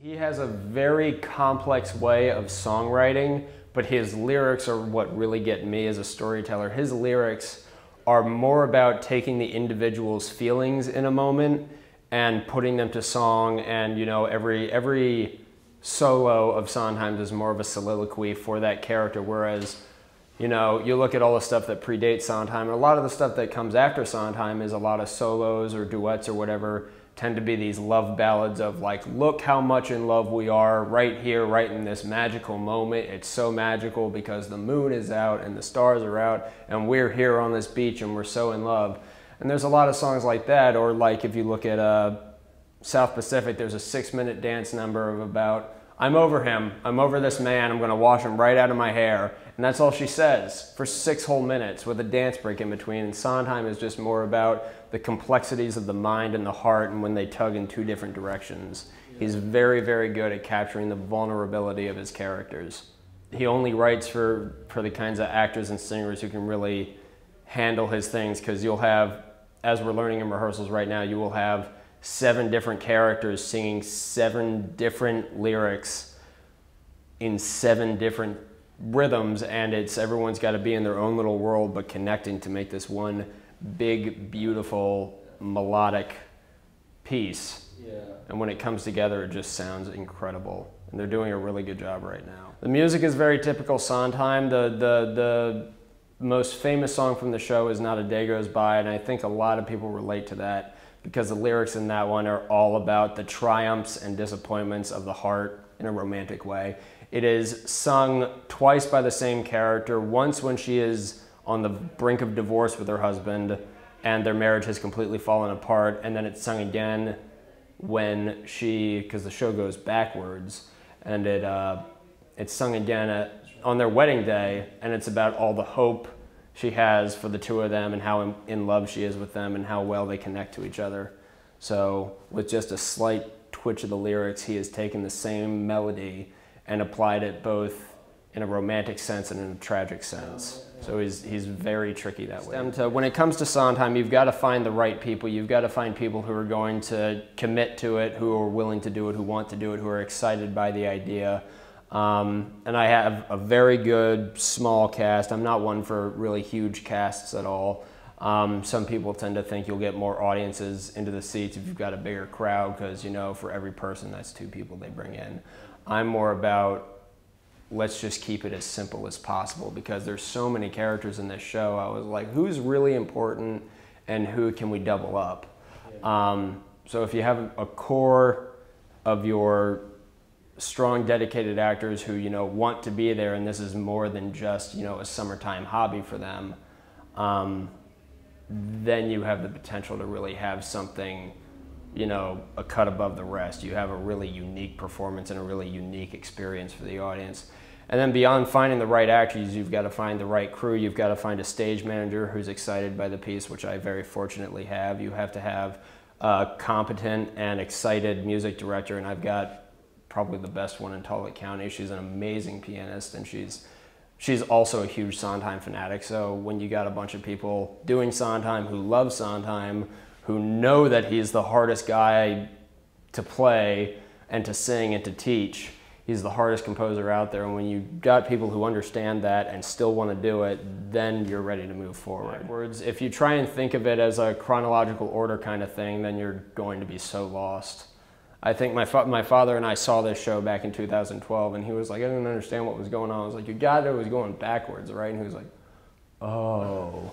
He has a very complex way of songwriting, but his lyrics are what really get me as a storyteller. His lyrics are more about taking the individual's feelings in a moment and putting them to song, and you know, every solo of Sondheim's is more of a soliloquy for that character, whereas you know, you look at all the stuff that predates Sondheim, and a lot of the stuff that comes after Sondheim is a lot of solos or duets or whatever, tend to be these love ballads of like, look how much in love we are right here, right in this magical moment. It's so magical because the moon is out and the stars are out and we're here on this beach and we're so in love. And there's a lot of songs like that, or like if you look at South Pacific, there's a 6-minute dance number of about, I'm over him, I'm over this man, I'm gonna wash him right out of my hair. And that's all she says for 6 whole minutes with a dance break in between. And Sondheim is just more about the complexities of the mind and the heart and when they tug in 2 different directions. He's very, very good at capturing the vulnerability of his characters. He only writes for the kinds of actors and singers who can really handle his things, because you'll have, as we're learning in rehearsals right now, you will have 7 different characters singing 7 different lyrics in 7 different rhythms, and everyone's got to be in their own little world but connecting to make this one big, beautiful, melodic piece. Yeah. And when it comes together, it just sounds incredible. And they're doing a really good job right now. The music is very typical Sondheim. The most famous song from the show is Not a Day Goes By, and I think a lot of people relate to that because the lyrics in that one are all about the triumphs and disappointments of the heart in a romantic way. It is sung twice by the same character, once when she is on the brink of divorce with her husband and their marriage has completely fallen apart, and then it's sung again when because the show goes backwards, and it's sung again on their wedding day, and it's about all the hope she has for the 2 of them and how in love she is with them and how well they connect to each other. So with just a slight twitch of the lyrics, he has taken the same melody and applied it both in a romantic sense and in a tragic sense. So he's very tricky that way. When it comes to Sondheim, you've got to find the right people. You've got to find people who are going to commit to it, who are willing to do it, who want to do it, who are excited by the idea. And I have a very good small cast. I'm not one for really huge casts at all. Some people tend to think you'll get more audiences into the seats if you've got a bigger crowd, because you know, for every person, that's 2 people they bring in. I'm more about, let's just keep it as simple as possible, because there's so many characters in this show. I was like, who's really important and who can we double up? So if you have a core of your strong, dedicated actors who, you know, want to be there, and this is more than just, you know, a summertime hobby for them, then you have the potential to really have something, you know, a cut above the rest. You have a really unique performance and a really unique experience for the audience. And then beyond finding the right actors, you've got to find the right crew. You've got to find a stage manager who's excited by the piece, which I very fortunately have. You have to have a competent and excited music director, and I've got probably the best one in Talley County. She's an amazing pianist, and she's also a huge Sondheim fanatic. So when you got a bunch of people doing Sondheim who love Sondheim, who know that he's the hardest guy to play and to sing and to teach, he's the hardest composer out there, and when you got people who understand that and still want to do it, then you're ready to move forward. If you try and think of it as a chronological order kind of thing, then you're going to be so lost. I think my father and I saw this show back in 2012, and he was like, I didn't understand what was going on. I was like, you got it, it was going backwards, right? And he was like, oh.